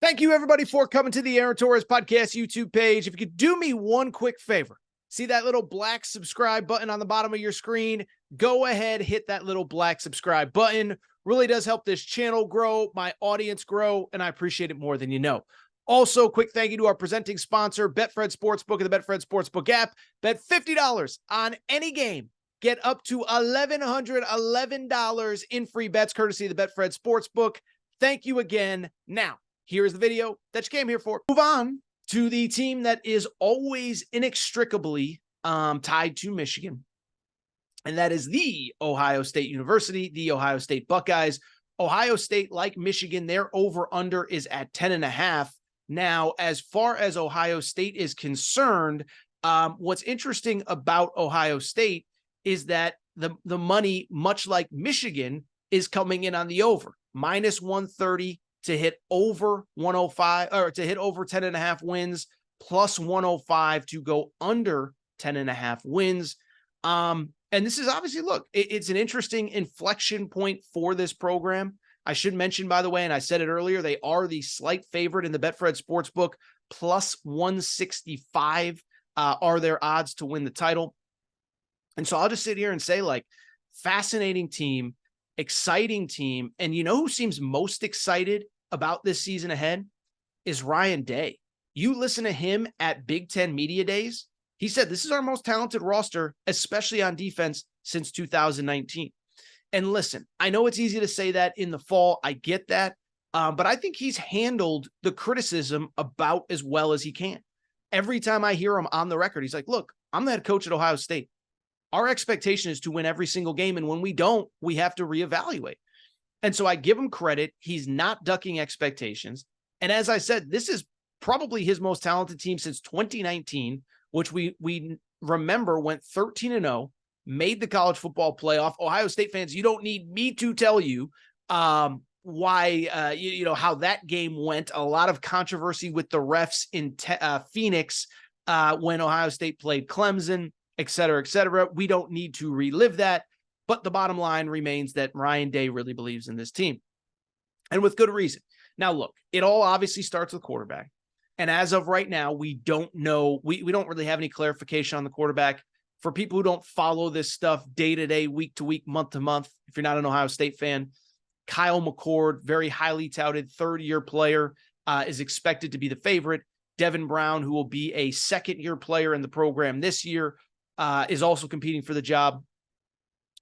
Thank you, everybody, for coming to the Aaron Torres Podcast YouTube page. If you could do me one quick favor, see that little black subscribe button on the bottom of your screen? Go ahead, hit that little black subscribe button. Really does help this channel grow, my audience grow, and I appreciate it more than you know. Also, quick thank you to our presenting sponsor, Betfred Sportsbook and the Betfred Sportsbook app. Bet $50 on any game. Get up to $1,111 in free bets courtesy of the Betfred Sportsbook. Thank you again. Now, here's the video that you came here for. Move on to the team that is always inextricably tied to Michigan, and that is the Ohio State University, the Ohio State Buckeyes. Ohio State, like Michigan, their over-under is at 10.5. Now, as far as Ohio State is concerned, what's interesting about Ohio State is that the money, much like Michigan, is coming in on the over, minus 130 to hit over 105, or to hit over 10.5 wins, plus 105 to go under 10.5 wins. And this is obviously, look, it's an interesting inflection point for this program. I should mention, by the way, and I said it earlier, they are the slight favorite in the Betfred Sportsbook, plus 165 are their odds to win the title. And so I'll just sit here and say, like, fascinating team, exciting team. And you know who seems most excited about this season ahead is Ryan Day. You listen to him at Big Ten Media Days. He said, this is our most talented roster, especially on defense, since 2019. And listen, I know it's easy to say that in the fall. I get that. But I think he's handled the criticism about as well as he can. Every time I hear him on the record, he's like, look, I'm the head coach at Ohio State. Our expectation is to win every single game. And when we don't, we have to reevaluate. And so I give him credit. He's not ducking expectations. And as I said, this is probably his most talented team since 2019, which we remember went 13-0, made the college football playoff. Ohio State fans, you don't need me to tell you why, you know, how that game went. A lot of controversy with the refs in Phoenix when Ohio State played Clemson, et cetera, et cetera. We don't need to relive that. But the bottom line remains that Ryan Day really believes in this team, and with good reason. Now, look, it all obviously starts with quarterback. And as of right now, we don't know. We don't really have any clarification on the quarterback. For people who don't follow this stuff day to day, week to week, month to month, if you're not an Ohio State fan, Kyle McCord, very highly touted third-year player, is expected to be the favorite. Devin Brown, who will be a second-year player in the program this year, is also competing for the job.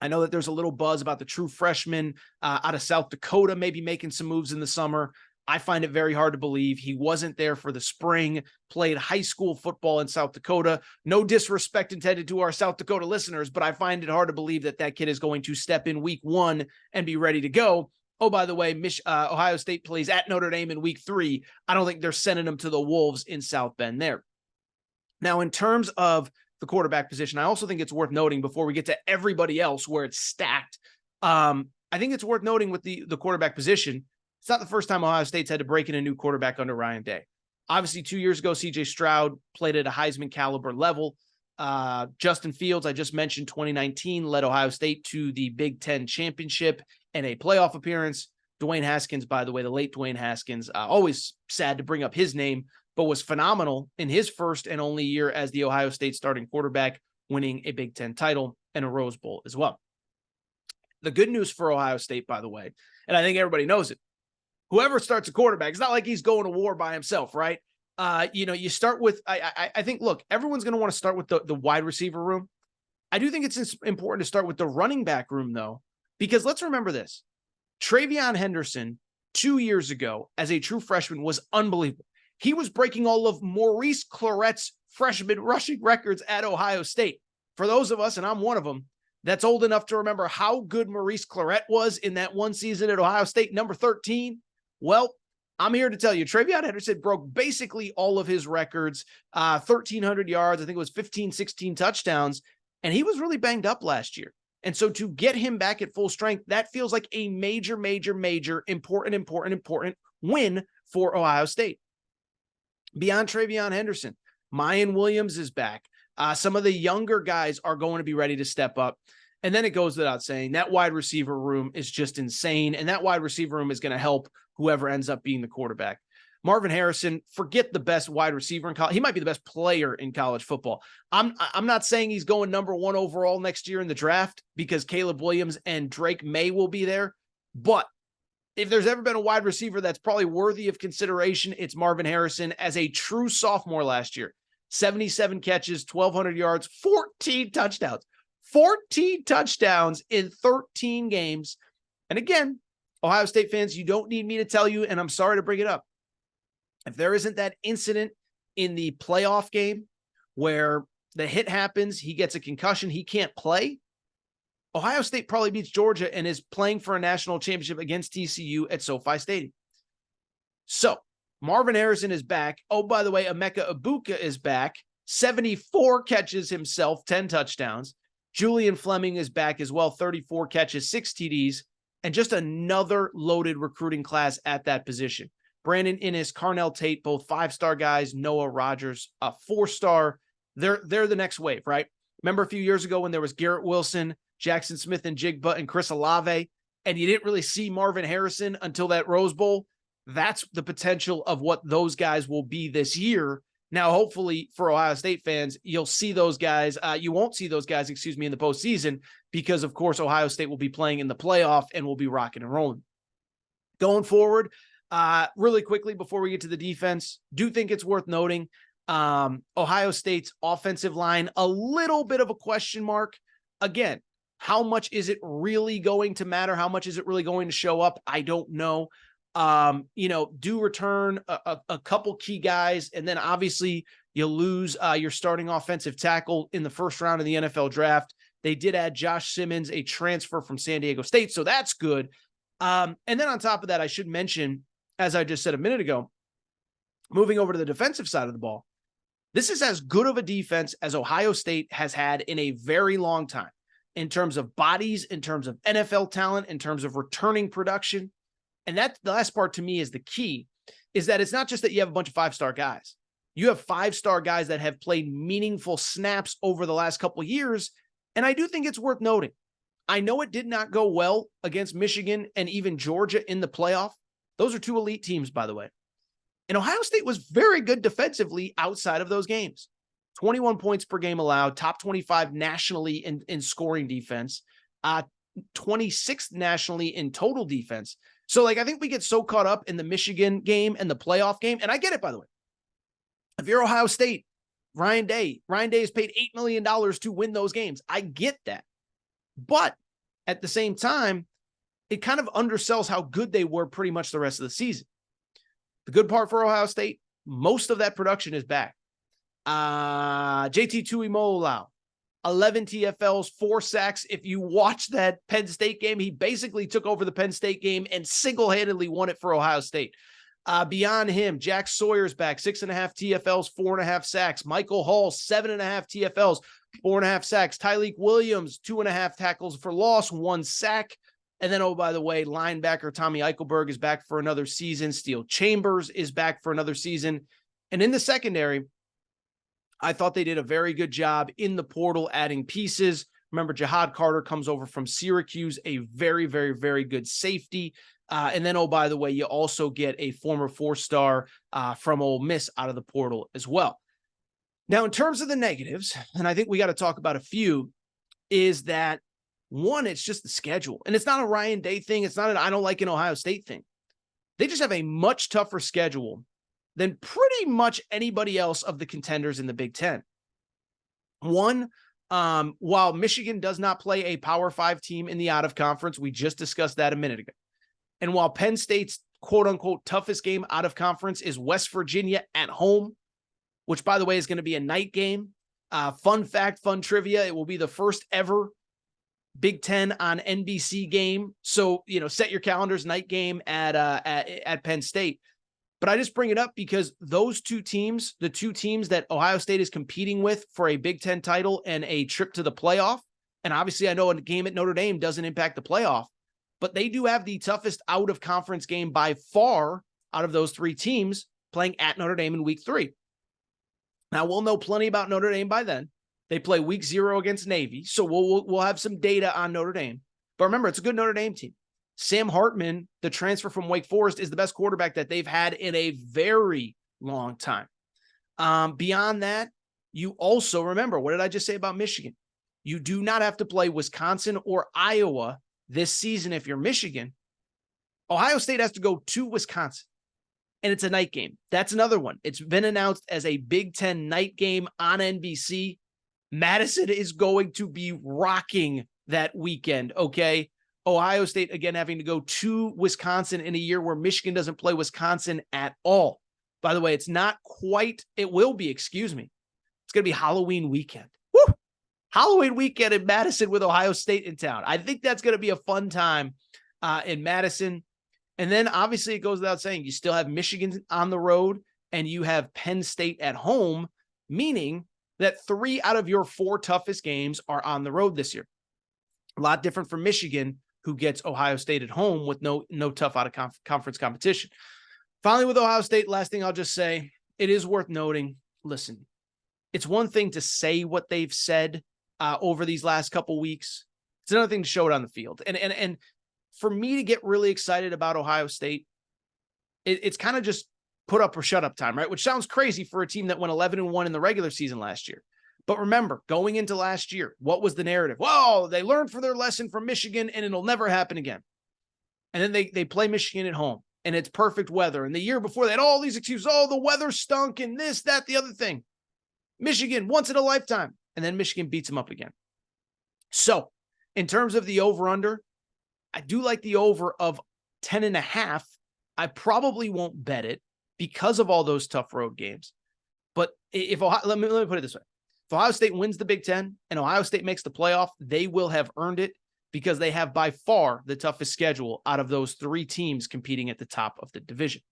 I know that there's a little buzz about the true freshman out of South Dakota maybe making some moves in the summer. I find it very hard to believe. He wasn't there for the spring, played high school football in South Dakota. No disrespect intended to our South Dakota listeners, but I find it hard to believe that that kid is going to step in week 1 and be ready to go. Oh, by the way, Ohio State plays at Notre Dame in week 3. I don't think they're sending him to the Wolves in South Bend there. Now, in terms of the quarterback position, I also think it's worth noting before we get to everybody else where it's stacked. I think it's worth noting with the quarterback position, it's not the first time Ohio State's had to break in a new quarterback under Ryan Day. Obviously, 2 years ago, C.J. Stroud played at a Heisman caliber level. Justin Fields, I just mentioned, 2019, led Ohio State to the Big Ten championship and a playoff appearance. Dwayne Haskins, by the way, the late Dwayne Haskins, always sad to bring up his name, but was phenomenal in his first and only year as the Ohio State starting quarterback, winning a Big Ten title and a Rose Bowl as well. The good news for Ohio State, by the way, and I think everybody knows it, whoever starts a quarterback, it's not like he's going to war by himself, right? You start with, I think, look, everyone's going to want to start with the wide receiver room. I do think it's important to start with the running back room, though, because let's remember this. TreVeyon Henderson, 2 years ago, as a true freshman, was unbelievable. He was breaking all of Maurice Claret's freshman rushing records at Ohio State. For those of us, and I'm one of them, that's old enough to remember how good Maurice Claret was in that one season at Ohio State, number 13. Well, I'm here to tell you, TreVeyon Henderson broke basically all of his records, 1,300 yards. I think it was 15, 16 touchdowns, and he was really banged up last year. And so to get him back at full strength, that feels like a major, important win for Ohio State. Beyond TreVeyon Henderson, Mayan Williams is back. Some of the younger guys are going to be ready to step up. And then it goes without saying, that wide receiver room is just insane. And that wide receiver room is going to help whoever ends up being the quarterback. Marvin Harrison, forget the best wide receiver in college. He might be the best player in college football. I'm not saying he's going number 1 overall next year in the draft because Caleb Williams and Drake May will be there. But if there's ever been a wide receiver that's probably worthy of consideration, it's Marvin Harrison as a true sophomore last year. 77 catches, 1,200 yards, 14 touchdowns. 14 touchdowns in 13 games. And again, Ohio State fans, you don't need me to tell you, and I'm sorry to bring it up. If there isn't that incident in the playoff game where the hit happens, he gets a concussion, he can't play, Ohio State probably beats Georgia and is playing for a national championship against TCU at SoFi Stadium. So Marvin Harrison is back. Oh, by the way, Emeka Egbuka is back. 74 catches himself, 10 touchdowns. Julian Fleming is back as well, 34 catches, 6 TDs, and just another loaded recruiting class at that position. Brandon Inniss, Carnell Tate, both 5-star guys. Noah Rogers, a 4-star. They're the next wave, right? Remember a few years ago when there was Garrett Wilson, Jackson Smith and Jigba, and Chris Olave, and you didn't really see Marvin Harrison until that Rose Bowl? That's the potential of what those guys will be this year. Now, hopefully for Ohio State fans, you'll see those guys. You won't see those guys, in the postseason because, of course, Ohio State will be playing in the playoff and will be rocking and rolling. Going forward, really quickly before we get to the defense, do think it's worth noting Ohio State's offensive line, a little bit of a question mark. Again, how much is it really going to matter? How much is it really going to show up? I don't know. Do return a couple key guys, and then obviously you lose your starting offensive tackle in the first round of the NFL draft. They did add Josh Simmons, a transfer from San Diego State, so that's good. And then on top of that, I should mention, as I just said a minute ago, moving over to the defensive side of the ball, this is as good of a defense as Ohio State has had in a very long time in terms of bodies, in terms of NFL talent, in terms of returning production. And that the last part to me is the key, is that it's not just that you have a bunch of 5-star guys. You have 5-star guys that have played meaningful snaps over the last couple of years. And I do think it's worth noting. I know it did not go well against Michigan and even Georgia in the playoff. Those are 2 elite teams, by the way. And Ohio State was very good defensively outside of those games. 21 points per game allowed, top 25 nationally in scoring defense, 26th nationally in total defense. So, I think we get so caught up in the Michigan game and the playoff game, and I get it, by the way. If you're Ohio State, Ryan Day is paid $8 million to win those games. I get that. But at the same time, it kind of undersells how good they were pretty much the rest of the season. The good part for Ohio State, most of that production is back. JT Tuimoloau, 11 TFLs, 4 sacks. If you watch that Penn State game, he basically took over the Penn State game and single-handedly won it for Ohio State. Beyond him, Jack Sawyer's back, 6.5 TFLs, 4.5 sacks. Michael Hall, 7.5 TFLs, 4.5 sacks. Tyleik Williams, 2.5 tackles for loss, 1 sack. And then, oh, by the way, linebacker Tommy Eichelberg is back for another season. Steel Chambers is back for another season. And in the secondary, I thought they did a very good job in the portal adding pieces. Remember, Jihad Carter comes over from Syracuse, a very, very, very good safety. And then, oh, by the way, you also get a former 4-star from Ole Miss out of the portal as well. Now, in terms of the negatives, and I think we got to talk about a few, is that, one, it's just the schedule. And it's not a Ryan Day thing. It's not an I don't like an Ohio State thing. They just have a much tougher schedule than pretty much anybody else of the contenders in the Big Ten. One, while Michigan does not play a Power 5 team in the out-of-conference, we just discussed that a minute ago. And while Penn State's quote-unquote toughest game out-of-conference is West Virginia at home, which, by the way, is going to be a night game. Fun fact, fun trivia, it will be the first ever Big Ten on NBC game. So, set your calendars, night game at Penn State. But I just bring it up because those 2 teams, the 2 teams that Ohio State is competing with for a Big Ten title and a trip to the playoff, and obviously I know a game at Notre Dame doesn't impact the playoff, but they do have the toughest out-of-conference game by far out of those 3 teams playing at Notre Dame in week 3. Now, we'll know plenty about Notre Dame by then. They play week 0 against Navy, so we'll have some data on Notre Dame. But remember, it's a good Notre Dame team. Sam Hartman, the transfer from Wake Forest, is the best quarterback that they've had in a very long time. Beyond that, you also remember, what did I just say about Michigan? You do not have to play Wisconsin or Iowa this season if you're Michigan. Ohio State has to go to Wisconsin, and it's a night game. That's another one. It's been announced as a Big Ten night game on NBC. Madison is going to be rocking that weekend, okay? Ohio State, again, having to go to Wisconsin in a year where Michigan doesn't play Wisconsin at all. By the way, it's not quite, it will be, excuse me. It's going to be Halloween weekend. Woo! Halloween weekend in Madison with Ohio State in town. I think that's going to be a fun time in Madison. And then obviously it goes without saying, you still have Michigan on the road and you have Penn State at home, meaning that 3 out of your 4 toughest games are on the road this year. A lot different from Michigan, who gets Ohio State at home with no tough out of conference competition. Finally, with Ohio State, last thing I'll just say, it is worth noting, listen, it's one thing to say what they've said over these last couple weeks. It's another thing to show it on the field. And for me to get really excited about Ohio State, it's kind of just put up or shut up time, right? Which sounds crazy for a team that went 11-1 in the regular season last year. But remember, going into last year, what was the narrative? Well, they learned from their lesson from Michigan and it'll never happen again. And then they play Michigan at home and it's perfect weather. And the year before they had all these excuses. Oh, the weather stunk and this, that, the other thing. Michigan, once in a lifetime. And then Michigan beats them up again. So in terms of the over-under, I do like the over of 10.5. I probably won't bet it because of all those tough road games. But if let me put it this way. If Ohio State wins the Big Ten and Ohio State makes the playoff, they will have earned it because they have by far the toughest schedule out of those 3 teams competing at the top of the division.